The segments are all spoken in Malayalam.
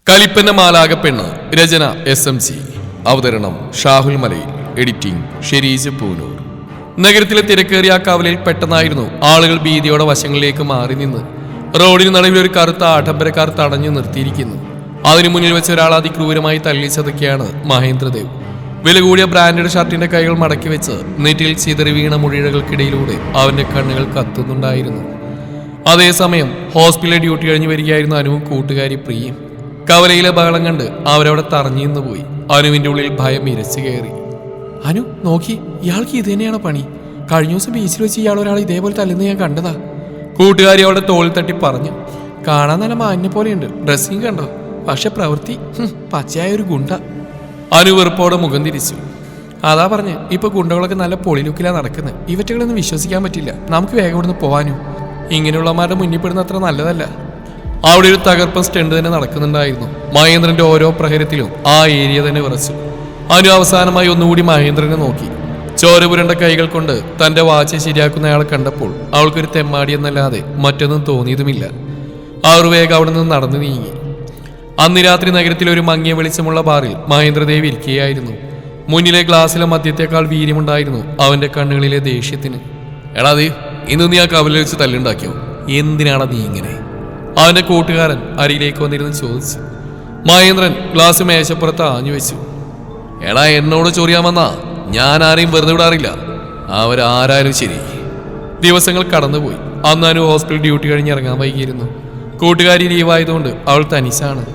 കലിപ്പന്ന മാലാകപ്പെണ്ണ്. രചന SMC. അവതരണം ഷാഹുൽ മലയിൽ. എഡിറ്റിംഗ് ഷെരീജ് പൂനൂർ. നഗരത്തിലെ തിരക്കേറിയ കവലയിൽ പെട്ടെന്നായിരുന്നു ആളുകൾ ഭീതിയോടെ വശങ്ങളിലേക്ക് മാറി നിന്ന്. റോഡിന് നടുവിൽ ഒരു കറുത്ത ആഡംബരക്കാർ തടഞ്ഞു നിർത്തിയിരിക്കുന്നു. അതിനു മുന്നിൽ വെച്ച് ഒരാൾ അതിക്രൂരമായി തല്ലിച്ചതൊക്കെയാണ് മഹേന്ദ്രദേവ്. വില കൂടിയ ബ്രാൻഡഡ് ഷർട്ടിന്റെ കൈകൾ മടക്കി വെച്ച് നെറ്റിൽ ചിതറി വീണ മുഴികൾക്കിടയിലൂടെ അവന്റെ കണ്ണുകൾ കത്തുന്നുണ്ടായിരുന്നു. അതേസമയം ഹോസ്പിറ്റലിലെ ഡ്യൂട്ടി കഴിഞ്ഞ് വരികയായിരുന്നു അനുവും കൂട്ടുകാരി പ്രിയയും. കവലയിലെ ബഹളം കണ്ട് അവരവിടെ തറഞ്ഞിന്ന് പോയി. അനുവിന്റെ ഉള്ളിൽ ഭയം ഇരച്ചു കയറി. അനു നോക്കി, ഇയാൾക്ക് ഇത് തന്നെയാണോ പണി? കഴിഞ്ഞ ദിവസം ബീച്ചിൽ വെച്ച് ഇയാൾ ഒരാൾ ഇതേപോലെ തല്ലുന്ന ഞാൻ കണ്ടതാ. കൂട്ടുകാരി അവളുടെ തോളിൽ തട്ടി പറഞ്ഞു. കാണാൻ നല്ല മാന്യ പോലെയുണ്ട്, ഡ്രസ്സിങ് കണ്ടോ, പക്ഷെ പ്രവൃത്തി പച്ചയായ ഒരു ഗുണ്ട. അനു വെറുപ്പോടെ മുഖം തിരിച്ചു. അതാ പറഞ്ഞ്, ഇപ്പൊ ഗുണ്ടകളൊക്കെ നല്ല പൊളിലുക്കിലാ നടക്കുന്നത്. ഇവറ്റകളൊന്നും വിശ്വസിക്കാൻ പറ്റില്ല. നമുക്ക് വേഗം ഇവിടുന്ന് പോവാനു. ഇങ്ങനെയുള്ളമാരുടെ മുന്നിൽ പെടുന്ന അത്ര നല്ലതല്ല. അവിടെ ഒരു തകർപ്പൻ സ്റ്റണ്ട് തന്നെ നടക്കുന്നുണ്ടായിരുന്നു. മഹേന്ദ്രന്റെ ഓരോ പ്രഹരത്തിലും ആ ഏരിയ തന്നെ വിറച്ചു. അനു അവസാനമായി ഒന്നുകൂടി മഹേന്ദ്രനെ നോക്കി. ചോരപുരണ്ട കൈകൾ കൊണ്ട് തന്റെ വാച്ച് ശരിയാക്കുന്ന അയാളെ കണ്ടപ്പോൾ അവൾക്കൊരു തെമ്മാടി എന്നല്ലാതെ മറ്റൊന്നും തോന്നിയതുമില്ല. അവർ വേഗം അവിടെ നിന്ന് നടന്നു നീങ്ങി. അന്ന് രാത്രി നഗരത്തിലെ ഒരു മങ്ങിയ വെളിച്ചമുള്ള ബാറിൽ മഹേന്ദ്രദേവ് ഇരിക്കുകയായിരുന്നു. മുന്നിലെ ഗ്ലാസ്സിലെ മദ്യത്തെക്കാൾ വീര്യമുണ്ടായിരുന്നു അവന്റെ കണ്ണുകളിലെ ദേഷ്യത്തിന്. എടാ ദേ, ഇന്ന് നീ ആ കവലിൽ വെച്ച് തല്ലുണ്ടാക്കിയോ? എന്തിനാണ് നീ ഇങ്ങനെ? അവന്റെ കൂട്ടുകാരൻ അരിയിലേക്ക് വന്നിരുന്ന് ചോദിച്ചു. മഹേന്ദ്രൻ ഗ്ലാസ് മേശപ്പുറത്ത് ആഞ്ഞു വെച്ചു. എടാ, എന്നോട് ചൊറിയാമെന്നാ ഞാൻ ആരെയും വെറുതെ വിടാറില്ല. അവരാരായാലും ശരി. ദിവസങ്ങൾ കടന്നുപോയി. അന്ന് ഹോസ്പിറ്റൽ ഡ്യൂട്ടി കഴിഞ്ഞ് ഇറങ്ങാൻ വൈകിയിരുന്നു. കൂട്ടുകാരി ലീവായതുകൊണ്ട് അവൾ തനിച്ചാണ്.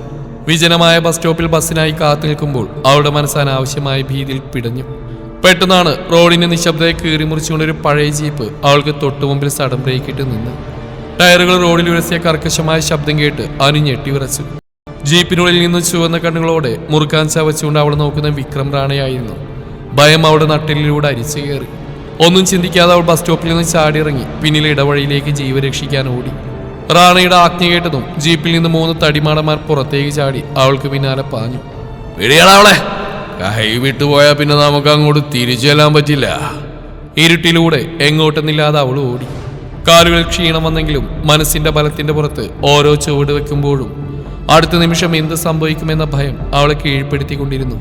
വിജനമായ ബസ് സ്റ്റോപ്പിൽ ബസ്സിനായി കാത്തു നിൽക്കുമ്പോൾ അവളുടെ മനസ്സ് അനാവശ്യമായ ഭീതിയിൽ പിടഞ്ഞു. പെട്ടെന്നാണ് റോഡിന്റെ നിശബ്ദതയെ കീറി മുറിച്ചുകൊണ്ടൊരു പഴയ ജീപ്പ് അവൾക്ക് തൊട്ടുമുമ്പിൽ സഡൻ ബ്രേക്കിട്ട് നിന്ന്. ടയറുകൾ റോഡിൽ ഉരസിയ കർക്കശമായ ശബ്ദം കേട്ട് അനു ഞെട്ടി വിറച്ചു. ജീപ്പിനുള്ളിൽ നിന്ന് ചുവന്ന കണ്ണുകളോടെ മുറുക്കാൻ ചവച്ചുകൊണ്ട് അവൾ നോക്കുന്ന വിക്രം റാണയായിരുന്നു. ഭയം അവളുടെ നട്ടിലൂടെ അരിച്ചു കയറി. ഒന്നും ചിന്തിക്കാതെ അവൾ ബസ് സ്റ്റോപ്പിൽ നിന്ന് ചാടിയിറങ്ങി പിന്നിലെ ഇടവഴിയിലേക്ക് ജീവൻ രക്ഷിക്കാൻ ഓടി. റാണയുടെ ആജ്ഞ കേട്ടതും ജീപ്പിൽ നിന്ന് 3 തടിമാടന്മാർ പുറത്തേക്ക് ചാടി അവൾക്ക് പിന്നാലെ പാഞ്ഞു. വെടിയാളവളെ, കൈ വിട്ടുപോയാൽ പിന്നെ നമുക്ക് അങ്ങോട്ട് തിരിച്ചു ചെല്ലാൻ പറ്റില്ല. ഇരുട്ടിലൂടെ എങ്ങോട്ടെന്നില്ലാതെ അവൾ ഓടി. കാലുകൾ ക്ഷീണം വന്നെങ്കിലും മനസ്സിന്റെ ബലത്തിന്റെ പുറത്ത് ഓരോ ചുവട് വെക്കുമ്പോഴും അടുത്ത നിമിഷം എന്ത് സംഭവിക്കുമെന്ന ഭയം അവളെ കീഴ്പ്പെടുത്തിക്കൊണ്ടിരുന്നു.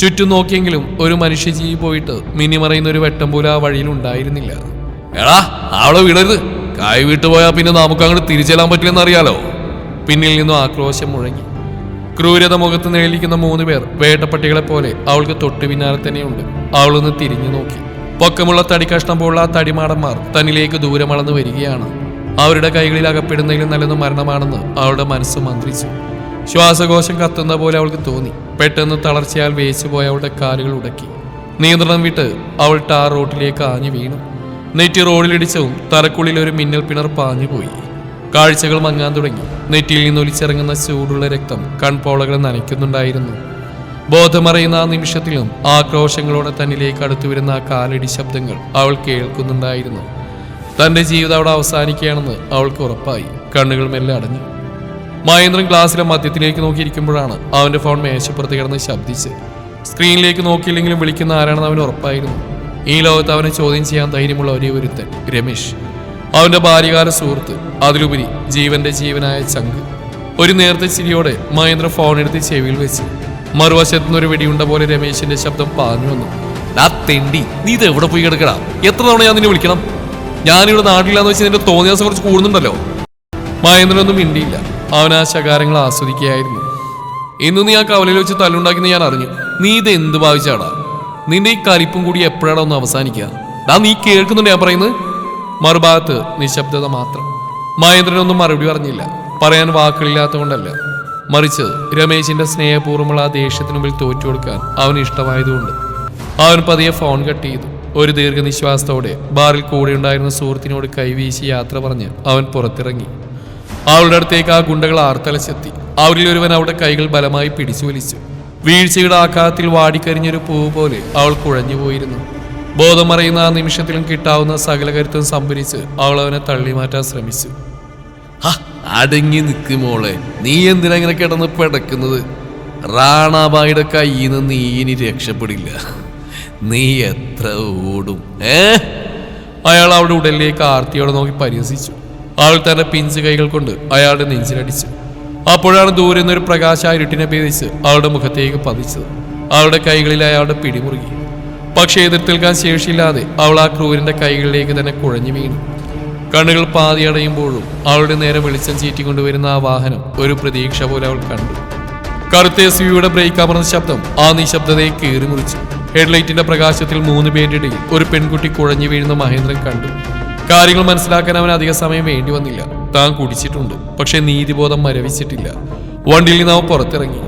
ചുറ്റും നോക്കിയെങ്കിലും ഒരു മനുഷ്യജീവി പോയിട്ട് മിന്നിമറയുന്ന ഒരു വെട്ടം പോലും ആ വഴിയിൽ ഉണ്ടായിരുന്നില്ല. എടാ, അവളെ വിടരുത്, കൈ വിട്ടുപോയാൽ പിന്നെ നമുക്ക് അങ്ങോട്ട് തിരിച്ചെല്ലാൻ പറ്റില്ലെന്ന് അറിയാലോ. പിന്നിൽ നിന്നും ആക്രോശം മുഴങ്ങി. ക്രൂരത മുഖത്ത് നിഴലിക്കുന്ന 3 പേർ വേട്ടപ്പട്ടികളെ പോലെ അവൾക്ക് തൊട്ടു പിന്നാലെ തന്നെയുണ്ട്. അവളൊന്ന് തിരിഞ്ഞു നോക്കി. പൊക്കമുള്ള തടിക്കഷ്ണം പോലുള്ള ആ തടിമാടന്മാർ തന്നിലേക്ക് ദൂരമളന്ന് വരികയാണ്. അവരുടെ കൈകളിൽ അകപ്പെടുന്നതിലും നല്ലത് മരണമാണെന്ന് അവളുടെ മനസ്സ് മന്ത്രിച്ചു. ശ്വാസകോശം കത്തുന്ന പോലെ അവൾക്ക് തോന്നി. പെട്ടെന്ന് തളർച്ചയാൽ വേച്ചുപോയ അവളുടെ കാലുകൾ ഉടക്കി. നിയന്ത്രണം വിട്ട് അവൾ ടാർ റോട്ടിലേക്ക് ആഞ്ഞു വീണു. നെറ്റി റോഡിലിടിച്ചവും തലക്കുള്ളിൽ ഒരു മിന്നൽ പിണർ പാഞ്ഞുപോയി. കാഴ്ചകൾ മങ്ങാൻ തുടങ്ങി. നെറ്റിയിൽ നിന്ന് ഒലിച്ചിറങ്ങുന്ന ചൂടുള്ള രക്തം കൺപോളകളെ നനയ്ക്കുന്നുണ്ടായിരുന്നു. ബോധമറിയുന്ന ആ നിമിഷത്തിലും ആക്രോശങ്ങളോടെ തന്നിലേക്ക് അടുത്തു വരുന്ന ആ കാലടി ശബ്ദങ്ങൾ അവൾ കേൾക്കുന്നുണ്ടായിരുന്നു. തന്റെ ജീവിതം അവിടെ അവസാനിക്കുകയാണെന്ന് അവൾക്ക് ഉറപ്പായി. കണ്ണുകൾ മെല്ലെ അടഞ്ഞു. മഹേന്ദ്രൻ ഗ്ലാസിലെ മദ്യത്തിലേക്ക് നോക്കിയിരിക്കുമ്പോഴാണ് അവന്റെ ഫോൺ മേശപ്പുറത്ത് കിടന്ന് ശബ്ദിച്ച്. സ്ക്രീനിലേക്ക് നോക്കിയില്ലെങ്കിലും വിളിക്കുന്ന ആരാണെന്ന് അവന് ഉറപ്പായിരുന്നു. ഈ ലോകത്ത് അവനെ ചോദ്യം ചെയ്യാൻ ധൈര്യമുള്ള ഒരേ ഒരുത്തൻ, രമേശ്. അവന്റെ ബാല്യകാല സുഹൃത്ത്, അതിലുപരി ജീവന്റെ ജീവനായ ചങ്ക്. ഒരു നേർത്ത ചിരിയോടെ മഹേന്ദ്ര ഫോൺ എടുത്ത് ചെവിയിൽ വെച്ചു. മറുവശത്തുനിന്ന് ഒരു വെടിയുണ്ട പോലെ രമേശിന്റെ ശബ്ദം പാഞ്ഞു വന്നു. തെണ്ടി, നീ ഇത് എവിടെ പോയി കിടക്കടാ? എത്ര തവണ ഞാൻ നിന്നെ വിളിക്കണം? ഞാനിവിടെ നാട്ടിലാന്ന് വെച്ച് നിന്റെ തോന്നിയാസം കുറച്ച് കൂടുന്നുണ്ടല്ലോ. മഹേന്ദ്രനൊന്നും മിണ്ടിയില്ല. അവൻ ആ ശകാരങ്ങൾ ആസ്വദിക്കുകയായിരുന്നു. ഇന്ന് നീ ആ കവലയിൽ വെച്ച് തല്ലുണ്ടാക്കിയെന്ന് ഞാൻ അറിഞ്ഞു. നീ ഇത് എന്ത് ഭാവിച്ചാടാ? നിന്റെ ഈ കലിപ്പും കൂടി എപ്പോഴാണ് ഒന്ന് അവസാനിക്കുക? നീ കേൾക്കുന്നുണ്ട് ഞാൻ പറയുന്നത്? മറുഭാഗത്ത് നിശബ്ദത മാത്രം. മഹേന്ദ്രനൊന്നും മറുപടി പറഞ്ഞില്ല. പറയാൻ വാക്കുകളില്ലാത്തതുകൊണ്ടല്ല, മറിച്ച് രമേശിന്റെ സ്നേഹപൂർവ്വമുള്ള ആ ദേഷ്യത്തിന് മുമ്പിൽ തോറ്റുകൊടുക്കാൻ അവന് ഇഷ്ടമായതുകൊണ്ട്. അവൻ പതിയെ ഫോൺ കട്ട് ചെയ്തു. ഒരു ദീർഘനിശ്വാസത്തോടെ ബാറിൽ കൂടെ ഉണ്ടായിരുന്ന സുഹൃത്തിനോട് കൈവീശി യാത്ര പറഞ്ഞ് അവൻ പുറത്തിറങ്ങി. അവളുടെ അടുത്തേക്ക് ആ ഗുണ്ടകൾ ആർത്തലച്ചെത്തി. അവരിൽ ഒരുവൻ അവളുടെ കൈകൾ ബലമായി പിടിച്ചു വലിച്ചു. വീഴ്ചയുടെ ആഘാതത്തിൽ വാടിക്കരിഞ്ഞൊരു പൂവ് പോലെ അവൾ കുഴഞ്ഞുപോയിരുന്നു. ബോധം മറയുന്ന ആ നിമിഷത്തിലും കിട്ടാവുന്ന സകല കരുത്തും സംഭരിച്ച് അവൾ അവനെ തള്ളിമാറ്റാൻ ശ്രമിച്ചു. അടങ്ങി നിൽക്ക് മോളെ, നീ എന്തിനാ ഇങ്ങനെ കിടന്ന് പിടക്കുന്നത്? റാണാബായിയുടെ കയ്യിൽ നിന്ന് നീ ഇനി രക്ഷപ്പെടില്ല. നീ എത്ര ഓടും? അയാൾ അവളുടെ ഉടലിലേക്ക് ആർത്തിയോടെ നോക്കി പരിഹസിച്ചു. അവൾ തന്റെ പിഞ്ച് കൈകൾ കൊണ്ട് അയാളുടെ നെഞ്ചിലടിച്ചു. അപ്പോഴാണ് ദൂരെ നിന്നൊരു പ്രകാശ ഇരുട്ടിനെ ഭേദിച്ച് അവളുടെ മുഖത്തേക്ക് പതിച്ചത്. അവളുടെ കൈകളിൽ അയാളുടെ പിടിമുറുകി. പക്ഷേ എതിർത്തേൽക്കാൻ ശേഷിയില്ലാതെ അവൾ ആ ക്രൂരന്റെ കൈകളിലേക്ക് തന്നെ കുഴഞ്ഞു വീണു. കണ്ണുകൾ പാതിയടയുമ്പോഴും അവളുടെ നേരെ വെളിച്ചം ചീറ്റിക്കൊണ്ടുവരുന്ന ആ വാഹനം ഒരു പ്രതീക്ഷ പോലെ അവൾ കണ്ടു. കറുത്ത എസ്യുവിയുടെ ബ്രേക്ക് അമർന്ന ശബ്ദം ആ നിശബ്ദതയെ കീറിമുറിച്ചു. ഹെഡ്ലൈറ്റിന്റെ പ്രകാശത്തിൽ 3 പേരുടെ ഇടയിൽ ഒരു പെൺകുട്ടി കുഴഞ്ഞു വീഴുന്ന മഹേന്ദ്രൻ കണ്ടു. കാര്യങ്ങൾ മനസ്സിലാക്കാൻ അവൻ അധിക സമയം വേണ്ടി വന്നില്ല. താൻ കുടിച്ചിട്ടുണ്ട്, പക്ഷെ നീതിബോധം മരവിച്ചിട്ടില്ല. വണ്ടിയിൽ നിന്ന് അവൻ പുറത്തിറങ്ങി.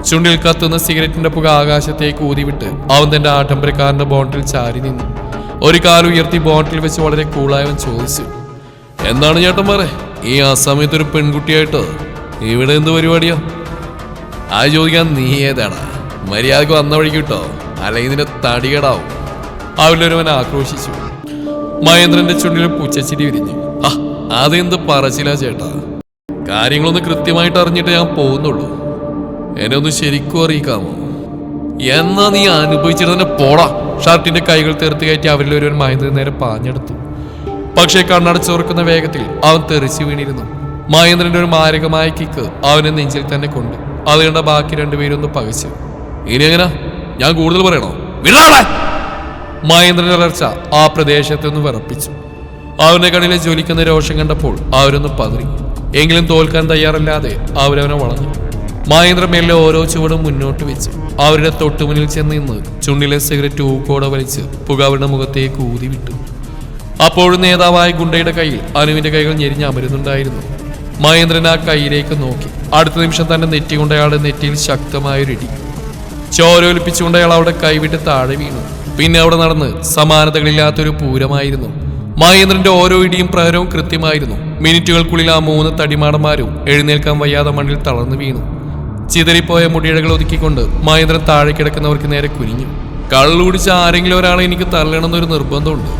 ചുണ്ടിൽ കത്തുന്ന സിഗരറ്റിന്റെ പുക ആകാശത്തേക്ക് ഊതിവിട്ട് അവൻ തന്റെ ആഡംബരക്കാരന്റെ ബോണ്ടിൽ ചാരി നിന്നു. ഒരു കാല് ഉയർത്തി ബോണ്ടിൽ വെച്ച് വളരെ കൂളായവൻ ചോദിച്ചു, എന്താണ് ചേട്ടന്മാരെ ഈ അസമയത്ത് ഒരു പെൺകുട്ടിയായിട്ട് ഇവിടെ എന്ത് പരിപാടിയാ? ആ ചോദിക്കാൻ നീ ഏതാടാ? മര്യാദക്ക് വന്ന വഴിക്ക് കിട്ടോ, അല്ലെങ്കിൽ ഇതിന്റെ തടികടാവും. അവരിലൊരുവൻ ആക്രോശിച്ചു. മഹേന്ദ്രന്റെ ചുണ്ടിൽ പുച്ചച്ചിരി വിരിഞ്ഞു. അതെന്ത് പറച്ചില്ല ചേട്ടാ, കാര്യങ്ങളൊന്ന് കൃത്യമായിട്ട് അറിഞ്ഞിട്ട് ഞാൻ പോകുന്നുള്ളൂ. എന്നെ ഒന്ന് ശരിക്കും അറിയിക്കാമോ? എന്നാ നീ അനുഭവിച്ചിട്ട് തന്നെ പോടാ. ഷർട്ടിന്റെ കൈകൾ തെറുത്ത് കയറ്റി അവരിലൊരുവൻ മഹേന്ദ്രൻ നേരെ പാഞ്ഞെടുത്തു. പക്ഷേ കണ്ണടച്ചുറക്കുന്ന വേഗത്തിൽ അവൻ തെറിച്ചു വീണിരുന്നു. മഹേന്ദ്രന്റെ ഒരു മാരകമായ കിക്ക് അവനെ നെഞ്ചിൽ തന്നെ കൊണ്ടു. അത് കണ്ട ബാക്കി രണ്ടുപേരൊന്ന് പകച്ചു. ഇനി എങ്ങനാ? ഞാൻ കൂടുതൽ പറയണോ? മഹേന്ദ്രന്റെ വളർച്ച ആ പ്രദേശത്തെ ഒന്ന് വിറപ്പിച്ചു. അവന്റെ കണ്ണിലെ ജ്വലിക്കുന്ന രോഷം കണ്ടപ്പോൾ അവരൊന്ന് പതറി. എങ്കിലും തോൽക്കാൻ തയ്യാറല്ലാതെ അവരവനെ വളഞ്ഞു. മഹേന്ദ്രൻ മേലെ ഓരോ ചുവടും മുന്നോട്ട് വെച്ച് അവരുടെ തൊട്ടുമുന്നിൽ ചെന്ന് നിന്ന് ചുണ്ടിലെ സിഗരറ്റ് ഊക്കോടെ വലിച്ച് പുക അവരുടെ മുഖത്തേക്ക് ഊതിവിട്ടു. അപ്പോഴും നേതാവായ ഗുണ്ടയുടെ കയ്യിൽ അനുവിന്റെ കൈകൾ ഞെരിഞ്ഞ് അമരുന്നുണ്ടായിരുന്നു. മഹേന്ദ്രൻ ആ കൈയിലേക്ക് നോക്കി. അടുത്ത നിമിഷം തന്നെ നെറ്റിക്കൊണ്ട് അയാളുടെ നെറ്റിയിൽ ശക്തമായൊരിടി. ചോരൊലിപ്പിച്ചുകൊണ്ട് അയാൾ അവിടെ കൈവിട്ട് താഴെ വീണു. പിന്നെ അവിടെ നടന്ന് സമാനതകളില്ലാത്തൊരു പൂരമായിരുന്നു. മഹേന്ദ്രന്റെ ഓരോ ഇടിയും പ്രഹരവും കൃത്യമായിരുന്നു. മിനിറ്റുകൾക്കുള്ളിൽ ആ 3 തടിമാടന്മാരും എഴുന്നേൽക്കാൻ വയ്യാതെ മണ്ണിൽ തളർന്നു വീണു. ചിതറിപ്പോയ മുടിയിഴകൾ ഒതുക്കിക്കൊണ്ട് മഹേന്ദ്രൻ താഴെ കിടക്കുന്നവർക്ക് നേരെ കുനിഞ്ഞു. കള്ളുകുടിച്ച ആരെങ്കിലും ഒരാളെ എനിക്ക് തള്ളണമെന്നൊരു നിർബന്ധമുണ്ട്.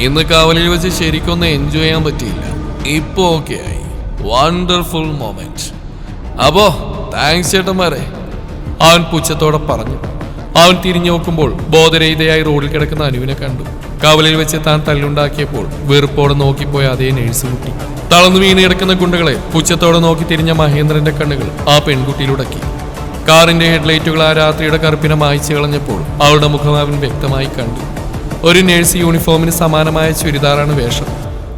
ഇന്ന് കാവലിൽ വെച്ച് ശരിക്കൊന്ന് എൻജോയ് ചെയ്യാൻ പറ്റിയില്ല. ഇപ്പൊ ഓക്കെ ആയി. Wonderful moment. അപ്പോ താങ്ക്സ് ചേട്ടന്മാരെ, അവൻ പുച്ഛത്തോടെ പറഞ്ഞു. അവൻ തിരിഞ്ഞു നോക്കുമ്പോൾ ബോധരഹിതയായി റോഡിൽ കിടക്കുന്ന അനുവിനെ കണ്ടു. കവലിൽ വെച്ച് താൻ തല്ലുണ്ടാക്കിയപ്പോൾ വെറുപ്പോടെ നോക്കിപ്പോയ അതേ നേഴ്സ് കുട്ടി. തളർന്നു വീണ് കിടക്കുന്ന ഗുണ്ടകളെ പുച്ഛത്തോടെ നോക്കി തിരിഞ്ഞ മഹേന്ദ്രന്റെ കണ്ണുകൾ ആ പെൺകുട്ടിയിലുടക്കി. കാറിന്റെ ഹെഡ്ലൈറ്റുകൾ ആ രാത്രിയുടെ കറുപ്പിനെ മായ്ച്ചു കളഞ്ഞപ്പോൾ അവളുടെ മുഖം അവൻ വ്യക്തമായി കണ്ടു. ഒരു നേഴ്സ് യൂണിഫോമിന് സമാനമായ ചുരിദാറാണ് വേഷം.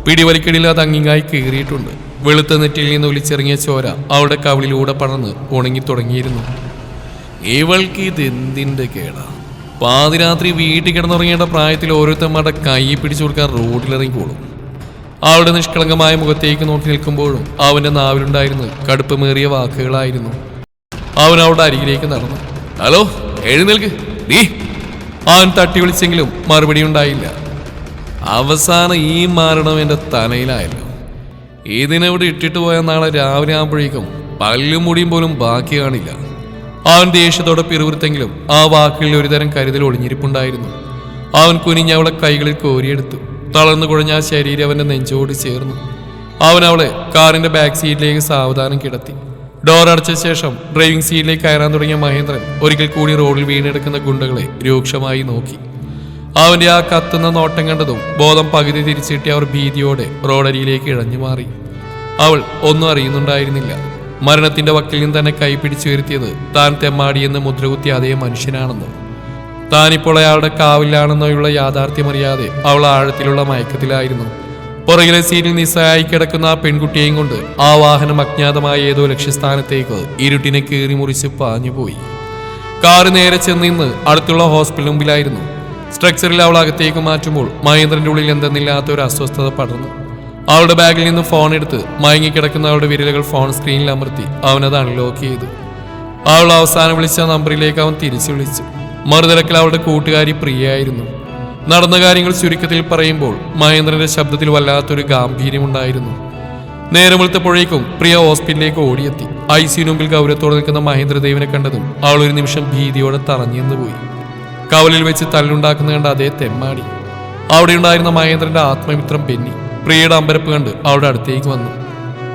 പിടിവലിക്കടിയിൽ അത് അങ്ങിങ്ങായി കീറിയിട്ടുണ്ട്. വെളുത്ത നെറ്റിയിൽ നിന്ന് ഒലിച്ചിറങ്ങിയ ചോര അവളുടെ കവിളിലൂടെ പടർന്ന് ഉണങ്ങി തുടങ്ങിയിരുന്നു. ഇവൾക്ക് ഇതെന്തിന്റെ കേടാ? പാതിരാത്രി വീട്ടിൽ കിടന്നുറങ്ങേണ്ട പ്രായത്തിൽ ഓരോരുത്തന്മാരുടെ കൈ പിടിച്ചു കൊടുക്കാൻ റോഡിലിറങ്ങിക്കോളും. അവളുടെ നിഷ്കളങ്കമായ മുഖത്തേക്ക് നോക്കി നിൽക്കുമ്പോഴും അവന്റെ നാവിലുണ്ടായിരുന്നത് കടുപ്പമേറിയ വാക്കുകളായിരുന്നു. അവൻ അവളുടെ അരികിലേക്ക് നടന്നു. ഹലോ, എഴുന്നേൽക്ക് നീ. അവൻ തട്ടി വിളിച്ചെങ്കിലും മറുപടി ഉണ്ടായില്ല. അവസാനം ഈ മരണം എന്റെ തലയിലായല്ലോ. ഇതിനെവിടെ ഇട്ടിട്ട് പോയ നാളെ രാവിലെ ആകുമ്പോഴേക്കും പല്ലും മുടിയും പോലും ബാക്കി കാണില്ല. അവൻ ദേഷ്യത്തോടെ പിറുവിറുത്തെങ്കിലും ആ വാക്കുകളിൽ ഒരുതരം കരുതൽ ഒളിഞ്ഞിരിപ്പുണ്ടായിരുന്നു. അവൻ കുനിഞ്ഞ് അവളെ കൈകളിൽ കോരിയെടുത്തു. തളർന്നു കുഴഞ്ഞ ആ ശരീരം അവന്റെ നെഞ്ചോട് ചേർന്നു. അവൻ അവളെ കാറിന്റെ ബാക്ക് സീറ്റിലേക്ക് സാവധാനം കിടത്തി. ഡോർ അടച്ച ശേഷം ഡ്രൈവിംഗ് സീറ്റിലേക്ക് കയറാൻ തുടങ്ങിയ മഹേന്ദ്രൻ ഒരിക്കൽ കൂടി റോഡിൽ വീണെടുക്കുന്ന ഗുണ്ടകളെ രൂക്ഷമായി നോക്കി. അവന്റെ ആ കത്തുന്ന നോട്ടം കണ്ടതും ബോധം പകുതി തിരിച്ചിട്ടി അവർ ഭീതിയോടെ റോഡരിയിലേക്ക് ഇഴഞ്ഞു മാറി. അവൾ ഒന്നും അറിയുന്നുണ്ടായിരുന്നില്ല. മരണത്തിന്റെ വക്കിൽ നിന്ന് തന്നെ കൈപിടിച്ചുയർത്തിയത് താൻ തെമ്മാടിയെന്ന് മുദ്രകുത്തി അതേ മനുഷ്യനാണെന്നോ, താനിപ്പോൾ അയാളുടെ കാവിലാണെന്നോയുള്ള യാഥാർത്ഥ്യമറിയാതെ അവൾ ആഴത്തിലുള്ള മയക്കത്തിലായിരുന്നു. പുറകിലെ സീറ്റിൽ നിസ്സഹായി കിടക്കുന്ന ആ പെൺകുട്ടിയെയും കൊണ്ട് ആ വാഹനം അജ്ഞാതമായ ഏതോ ലക്ഷ്യസ്ഥാനത്തേക്ക് ഇരുട്ടിനെ കീറി മുറിച്ച് പാഞ്ഞുപോയി. കാറ് നേരെ ചെന്നിന്ന് അടുത്തുള്ള ഹോസ്പിറ്റൽ മുമ്പിലായിരുന്നു. സ്ട്രക്ചറിൽ അവൾ അകത്തേക്ക് മാറ്റുമ്പോൾ മഹേന്ദ്രന്റെ ഉള്ളിൽ എന്തെന്നില്ലാത്ത ഒരു അസ്വസ്ഥത പടർന്നു. അവളുടെ ബാഗിൽ നിന്ന് ഫോൺ എടുത്ത് മയങ്ങിക്കിടക്കുന്ന അവളുടെ വിരലുകൾ ഫോൺ സ്ക്രീനിൽ അമർത്തി അവനത് അൺലോക്ക് ചെയ്തു. അവൾ അവസാനം വിളിച്ച നമ്പറിലേക്ക് അവൻ തിരിച്ചു വിളിച്ചു. മറുതലക്കിൽ അവളുടെ കൂട്ടുകാരി പ്രിയയായിരുന്നു. നടന്ന കാര്യങ്ങൾ ചുരുക്കത്തിൽ പറയുമ്പോൾ മഹേന്ദ്രന്റെ ശബ്ദത്തിൽ വല്ലാത്തൊരു ഗാംഭീര്യമുണ്ടായിരുന്നു. നേരം വെളുത്തപ്പോഴേക്കും പ്രിയ ഹോസ്പിറ്റലിലേക്ക് ഓടിയെത്തി. ICU മുമ്പിൽ ഗൗരവത്തോടെ നിൽക്കുന്ന മഹേന്ദ്രദേവിനെ കണ്ടതും അവൾ ഒരു നിമിഷം ഭീതിയോടെ തറഞ്ഞെന്ന് പോയി. കവലിൽ വെച്ച് തല്ലുണ്ടാക്കുന്ന കണ്ട അതേ തെമ്മാടി. അവിടെ ഉണ്ടായിരുന്ന മഹേന്ദ്രന്റെ ആത്മമിത്രം ബെന്നി പ്രിയയുടെ അമ്പരപ്പ് കണ്ട് അവളുടെ അടുത്തേക്ക് വന്നു.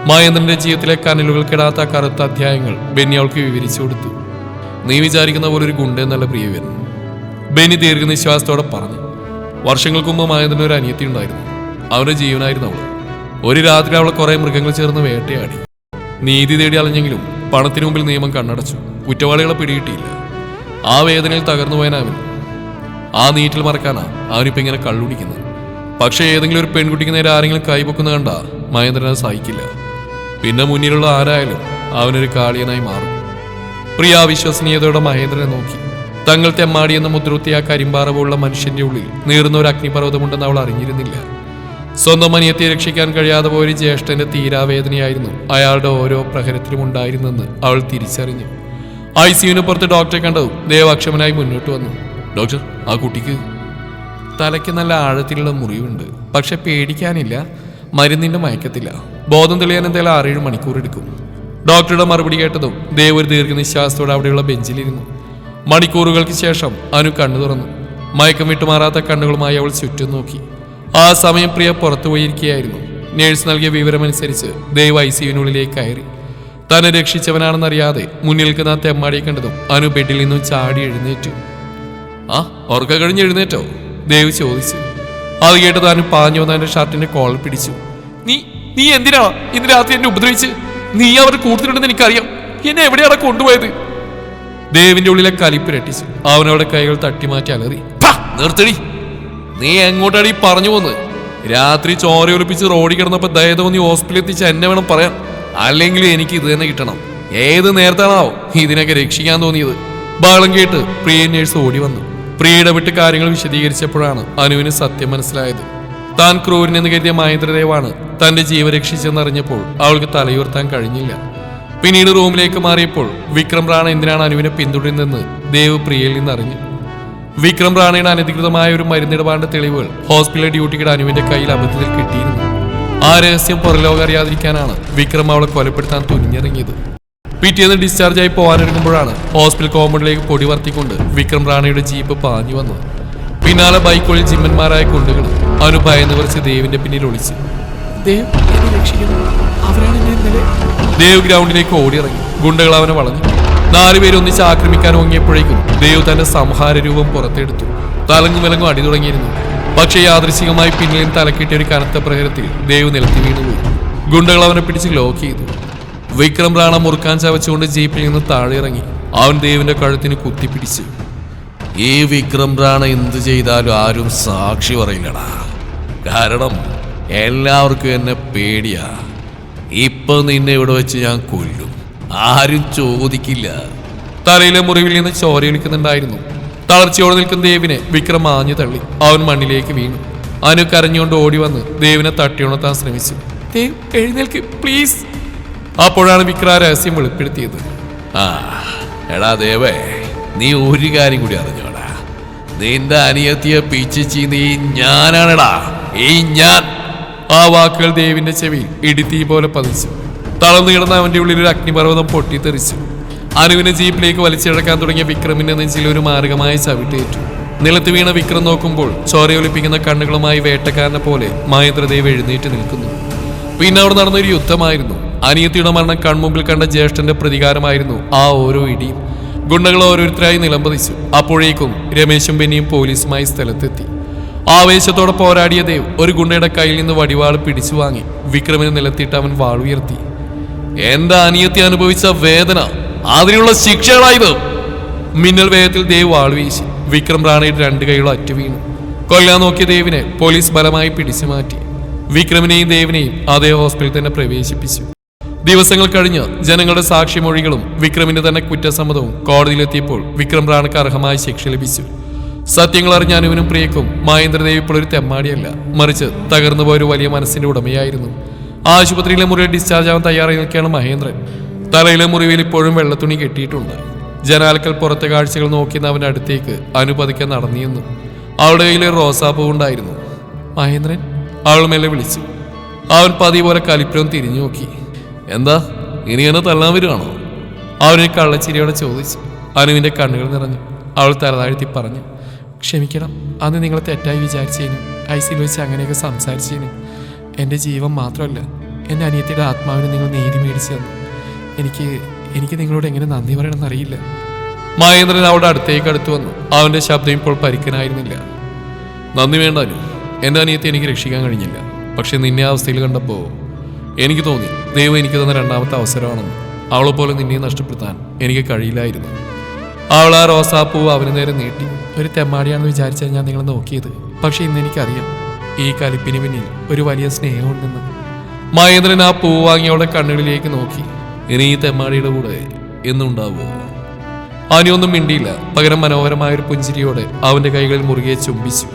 മഹേന്ദ്രന്റെ ജീവിതത്തിലെ കനലുകൾക്കിടാത്ത കറുത്ത അധ്യായങ്ങൾ ബെന്നി അവൾക്ക് വിവരിച്ചു കൊടുത്തു. നീ വിചാരിക്കുന്ന പോലെ ഒരു ഗുണ്ടെന്നല്ല പ്രിയവൻ, ബെന്നി ദീർഘനിശ്വാസത്തോടെ പറഞ്ഞു. വർഷങ്ങൾക്ക് മുമ്പ് മഹേന്ദ്രന് ഒരു അനിയത്തി ഉണ്ടായിരുന്നു. അവന്റെ ജീവനായിരുന്നു അവൾ. ഒരു രാത്രി അവളെ കുറെ മൃഗങ്ങൾ ചേർന്ന് വേട്ടയാടി. നീതി തേടി അലഞ്ഞെങ്കിലും പണത്തിനു മുമ്പിൽ നിയമം കണ്ണടച്ചു. കുറ്റവാളികളെ പിടികിട്ടിയില്ല. ആ വേദനയിൽ തകർന്നു പോയാൻ അവൻ. ആ നീറ്റിൽ മറക്കാനാ അവനിപ്പോ ഇങ്ങനെ കള്ളുടിക്കുന്നത്. പക്ഷെ ഏതെങ്കിലും ഒരു പെൺകുട്ടിക്ക് നേരെ ആരെങ്കിലും കൈപൊക്കുന്ന കണ്ട മഹേന്ദ്രൻ അത് സഹിക്കില്ല. പിന്നെ മുന്നിലുള്ള ആരായാലും അവനൊരു കാളിയനായി മാറും. പ്രിയ വിശ്വസനീയതയോടെ മഹേന്ദ്രനെ നോക്കി. തങ്ങൾ തെമ്മാടി എന്ന മുദ്രത്തി ആ കരിമ്പാറ പോലുള്ള മനുഷ്യന്റെ ഉള്ളിൽ നീറുന്ന ഒരു അഗ്നിപർവ്വതമുണ്ടെന്ന് അവൾ അറിഞ്ഞിരുന്നില്ല. സ്വന്തം അനിയത്തെ രക്ഷിക്കാൻ കഴിയാതെ പോയൊരു ജ്യേഷ്ഠന്റെ തീരാവേദനയായിരുന്നു അയാളുടെ ഓരോ പ്രഹരത്തിലും ഉണ്ടായിരുന്നെന്ന് അവൾ തിരിച്ചറിഞ്ഞു. ICUവിന് പുറത്ത് ഡോക്ടറെ കണ്ടതും ദേവ് അക്ഷമനായി മുന്നോട്ട് വന്നു. ഡോക്ടർ, ആ കുട്ടിക്ക് തലയ്ക്ക് നല്ല ആഴത്തിലുള്ള മുറിവുണ്ട്. പക്ഷെ പേടിക്കാനില്ല, മരുന്നിന്റെ മയക്കത്തില്ല. ബോധം തെളിയാൻ എന്തായാലും 6-7 മണിക്കൂർ എടുക്കും. ഡോക്ടറുടെ മറുപടി കേട്ടതും ദേവ് ഒരു ദീർഘനിശ്വാസത്തോടെ അവിടെയുള്ള ബെഞ്ചിലിരുന്നു. മണിക്കൂറുകൾക്ക് ശേഷം അനു കണ്ണു തുറന്നു. മയക്കം വിട്ടുമാറാത്ത കണ്ണുകളുമായി അവൾ ചുറ്റും നോക്കി. ആ സമയം പ്രിയ പുറത്തുപോയിരിക്കുകയായിരുന്നു. നേഴ്സ് നൽകിയ വിവരമനുസരിച്ച് ദേവ് ICUവിനുള്ളിലേക്ക് കയറി. തന്നെ രക്ഷിച്ചവനാണെന്നറിയാതെ മുന്നിൽ നിൽക്കുന്ന ആ തെമ്മാടിയെ കണ്ടതും അനു ബെഡിൽ നിന്നും ചാടി എഴുന്നേറ്റു. ആ ഉറക്ക കഴിഞ്ഞ് എഴുന്നേറ്റോ? ദേവ് ചോദിച്ചു. അത് കേട്ടത് അനു പാഞ്ഞു വന്ന എന്റെ ഷർട്ടിന്റെ കോളർ പിടിച്ചു. നീ എന്തിനാണ് ഇന്ന് രാത്രി എന്നെ ഉപദ്രവിച്ച്? നീ അവരുടെ കൂട്ടത്തിലുണ്ടെന്ന് എനിക്കറിയാം. എന്നെ എവിടെയാണ് കൊണ്ടുപോയത്? ദേവിന്റെ ഉള്ളിലെ കലിപ്പ് രട്ടിച്ചു. അവനവരുടെ കൈകൾ തട്ടിമാറ്റി അലറി. നിർത്തടി, നീ എങ്ങോട്ടാടി പറഞ്ഞു പോന്ന്? രാത്രി ചോര ഒലിപ്പിച്ച് റോഡിൽ കിടന്നപ്പോ ദയതോന്നി ഹോസ്പിറ്റലിൽ എത്തിച്ച് എന്നെ വേണം പറയാൻ. അല്ലെങ്കിൽ എനിക്ക് ഇത് തന്നെ കിട്ടണം. ഏത് നേരത്താണോ ഇതിനൊക്കെ രക്ഷിക്കാൻ തോന്നിയത്? ബഹളം കേട്ട് പ്രിയ നേഴ്സ് ഓടി വന്നു. പ്രിയയുടെ വിട്ട് കാര്യങ്ങൾ വിശദീകരിച്ചപ്പോഴാണ് അനുവിന് സത്യം മനസ്സിലായത്. താൻ ക്രൂരനെന്ന് കരുതിയ മഹേന്ദ്രദേവാണ് തന്റെ ജീവൻ രക്ഷിച്ചെന്നറിഞ്ഞപ്പോൾ അവൾക്ക് തലയുയർത്താൻ കഴിഞ്ഞില്ല. പിന്നീട് റൂമിലേക്ക് മാറിയപ്പോൾ വിക്രം റാണ എന്തിനാണ് അനുവിനെ പിന്തുടരുന്നതെന്ന് ദേവ് പ്രിയയിൽ നിന്ന് അറിഞ്ഞു. വിക്രം റാണയുടെ അനധികൃതമായ ഒരു മരുന്നിടപാടിന്റെ തെളിവുകൾ ഹോസ്പിറ്റൽ ഡ്യൂട്ടിക്കിടെ അനുവിന്റെ കയ്യിൽ അബദ്ധത്തിൽ കിട്ടിയിരുന്നു. ആ രഹസ്യം പുറലോകം അറിയാതിരിക്കാനാണ് വിക്രം അവളെ കൊലപ്പെടുത്താൻ തുനിഞ്ഞിറങ്ങിയത്. പിറ്റേന്ന് ഡിസ്ചാർജായി പോകാനൊരുങ്ങുമ്പോഴാണ് ഹോസ്പിറ്റൽ കോമ്പൗണ്ടിലേക്ക് പൊടി വർത്തിക്കൊണ്ട് വിക്രം റാണയുടെ ജീപ്പ് പാഞ്ഞു വന്നത്. പിന്നാലെ ബൈക്കുകളിൽ ജിമ്മന്മാരായ കുണ്ടുകൾ. അവന് ഭയന്ന് കുറച്ച് ദേവിന്റെ പിന്നിൽ ഒളിച്ചു. ദേവ് ഗ്രൗണ്ടിലേക്ക് ഓടിയിറങ്ങി. ഗുണ്ടകൾ അവനെ വളഞ്ഞു. 4 പേര് ഒന്നിച്ച് ആക്രമിക്കാൻ ഓങ്ങിയപ്പോഴേക്കും ദേവ് തന്റെ സംഹാര രൂപം പുറത്തെടുത്തു. തലങ്ങും വിലങ്ങും അടി തുടങ്ങിയിരുന്നു. പക്ഷേ യാദൃശികമായി പിന്നിലും തലക്കിട്ടിയ ഒരു കനത്ത പ്രഹരത്തിൽ ദേവ് നിലത്തി വീണുപോയി. ഗുണ്ടകൾ അവനെ പിടിച്ച് ലോക്ക് ചെയ്തു. വിക്രം റാണ മുറുക്കാൻ ചവച്ചുകൊണ്ട് ജീപ്പിൽ നിന്ന് താഴെ ഇറങ്ങി. അവൻ ദേവിന്റെ കഴുത്തിന് കുത്തിപ്പിടിച്ചു. ഈ വിക്രം റാണ എന്ത് ചെയ്താലും ആരും സാക്ഷി പറയില്ലടാ. കാരണം എല്ലാവർക്കും എന്നെ പേടിയാ. ഇപ്പൊ നിന്നെ ഇവിടെ വെച്ച് ഞാൻ കൊല്ലും. ആരും ചോദിക്കില്ല. തലയിലെ മുറിവിൽ നിന്ന് ചോരയൊലിക്കുന്നുണ്ടായിരുന്നു. തളർച്ചയോടെ നിൽക്കുന്ന ദേവിനെ വിക്രം ആഞ്ഞു തള്ളി. അവൻ മണ്ണിലേക്ക് വീണു. അനു കരഞ്ഞുകൊണ്ട് ഓടി വന്ന് ദേവിനെ തട്ടിയുണർത്താൻ ശ്രമിച്ചു. ദേവ്, എഴുന്നേൽക്ക് പ്ലീസ്. അപ്പോഴാണ് വിക്രം ആ രഹസ്യം വെളിപ്പെടുത്തിയത്. എടാ ദേവേ, നീ ഒരു കാര്യം കൂടി അറിഞ്ഞോടാ. നിന്റെ അനിയത്തിയെ പിച്ചിച്ചി നീ ഞാനാണെടാ, ഈ ഞാൻ. ആ വാക്കുകൾ ദേവിന്റെ ചെവിയിൽ ഇടിത്തീ പോലെ പതിച്ചു. തളർന്നു കിടന്ന അവന്റെ ഉള്ളിൽ ഒരു അഗ്നിപർവ്വതം പൊട്ടിത്തെറിച്ചു. അനുവിനെ ജീപ്പിലേക്ക് വലിച്ചിഴക്കാൻ തുടങ്ങിയ വിക്രമിന്റെ നെഞ്ചിൽ ഒരു മാരകമായ ചവിട്ടേറ്റു. നിലത്ത് വീണ വിക്രം നോക്കുമ്പോൾ ചോരയൊലിപ്പിക്കുന്ന കണ്ണുകളുമായി വേട്ടക്കാരനെ പോലെ മഹേന്ദ്രദേവ് എഴുന്നേറ്റ് നിൽക്കുന്നു. പിന്നെ അവിടെ നടന്നൊരു യുദ്ധമായിരുന്നു. അനിയത്തിയുടെ മരണം കൺമുമ്പിൽ കണ്ട ജ്യേഷ്ഠന്റെ പ്രതികാരമായിരുന്നു ആ ഓരോ ഇടിയും. ഗുണ്ടകൾ ഓരോരുത്തരായി നിലംപതിച്ചു. അപ്പോഴേക്കും രമേശും ബെന്നിയും പോലീസുമായി സ്ഥലത്തെത്തി. ആവേശത്തോടെ പോരാടിയ ദേവ് ഒരു ഗുണ്ടയുടെ കയ്യിൽ നിന്ന് വടിവാൾ പിടിച്ചു വാങ്ങി. വിക്രമിനെ നിലത്തിട്ട് അവൻ വാൾ ഉയർത്തി. എന്റെ അനിയത്തി അനുഭവിച്ച വേദന, അതിനുള്ള ശിക്ഷകളായത്. മിന്നൽ വേഗത്തിൽ ദേവ് വാൾ വീശി. വിക്രം റാണയുടെ 2 കൈകളും അറ്റു വീണു. കൊല്ലാൻ നോക്കിയ ദേവിനെ പോലീസ് ബലമായി പിടിച്ചു മാറ്റി. വിക്രമിനെയും ദേവിനെയും അതേ ഹോസ്പിറ്റലിൽ തന്നെ പ്രവേശിപ്പിച്ചു. ദിവസങ്ങൾ കഴിഞ്ഞ് ജനങ്ങളുടെ സാക്ഷിമൊഴികളും വിക്രമിന്റെ തന്നെ കുറ്റസമ്മതവും കോടതിയിലെത്തിയപ്പോൾ വിക്രം റാണക്ക് അർഹമായ ശിക്ഷ ലഭിച്ചു. സത്യങ്ങൾ അറിഞ്ഞ അനുവിനും പ്രിയക്കും മഹേന്ദ്രദേവ് ഇപ്പോൾ ഒരു തെമ്മാടിയല്ല, മറിച്ച് തകർന്നുപോയൊരു വലിയ മനസ്സിന്റെ ഉടമയായിരുന്നു. ആശുപത്രിയിലെ മുറിയിൽ ഡിസ്ചാർജ് ആവാൻ തയ്യാറായി നിൽക്കുകയാണ് മഹേന്ദ്രൻ. തലയിലെ മുറിവിൽ ഇപ്പോഴും വെള്ളത്തുണി കെട്ടിയിട്ടുണ്ട്. ജനാലക്കൽ പുറത്തെ കാഴ്ചകൾ നോക്കിയെന്ന് അവന്റെ അടുത്തേക്ക് അനു പതുക്കെ നടന്നിയെന്നു. അവളുടെ കയ്യിൽ റോസാപ്പൂ ഉണ്ടായിരുന്നു. മഹേന്ദ്രൻ, അവൾ മെല്ലെ വിളിച്ചു. അവൻ പതിവ് പോലെ കലിപ്പുരം തിരിഞ്ഞു നോക്കി. എന്താ, ഇനി എന്നെ തല്ലാൻ വരുവാണോ? അവനെ കള്ളച്ചിരിയോടെ ചോദിച്ചു. അനുവിന്റെ കണ്ണുകൾ നിറഞ്ഞു. അവൾ തലതാഴ്ത്തി പറഞ്ഞു, ക്ഷമിക്കണം, അന്ന് നിങ്ങളെ തെറ്റായി വിചാരിച്ചതിനും ഐസിയിൽ വെച്ച് അങ്ങനെയൊക്കെ സംസാരിച്ചതിനും. എൻ്റെ ജീവൻ മാത്രമല്ല, എൻ്റെ അനിയത്തിയുടെ ആത്മാവിന് നിങ്ങൾ നീതി മേടിച്ചു തന്നു. എനിക്ക് നിങ്ങളോട് എങ്ങനെ നന്ദി പറയണമെന്നറിയില്ല. മഹേന്ദ്രൻ അവളുടെ അടുത്ത് വന്നു. അവന്റെ ശബ്ദം ഇപ്പോൾ പരിക്കനായിരുന്നില്ല. നന്ദി വേണ്ടാനും, എൻ്റെ അനിയത്തെ എനിക്ക് രക്ഷിക്കാൻ കഴിഞ്ഞില്ല. പക്ഷെ നിന്നെ അവസ്ഥയിൽ കണ്ടപ്പോൾ എനിക്ക് തോന്നി ദൈവം എനിക്ക് തന്ന രണ്ടാമത്തെ അവസരമാണെന്ന്. അവളെ പോലെ നിന്നെ നഷ്ടപ്പെടുത്താൻ എനിക്ക് കഴിയില്ലായിരുന്നു. അവൾ ആ റോസാപ്പൂവ് അവന് നേരെ നീട്ടി. ഒരു തെമ്മാടിയാണെന്ന് വിചാരിച്ചാൽ ഞാൻ നിങ്ങളെ നോക്കിയത്. പക്ഷെ ഇന്ന് എനിക്കറിയാം ഈ കലിപ്പിന് പിന്നിൽ ഒരു വലിയ സ്നേഹമുണ്ടെന്ന്. മഹേന്ദ്രൻ ആ പൂവ് വാങ്ങി അവളുടെ കണ്ണുകളിലേക്ക് നോക്കി. ഇനി ഈ തെമ്മാടിയുടെ കൂടെ എന്നുണ്ടാവോ? അവനൊന്നും മിണ്ടിയില്ല. പകരം മനോഹരമായൊരു പുഞ്ചിരിയോടെ അവന്റെ കൈകളിൽ മുറുകെ ചുംബിച്ചു.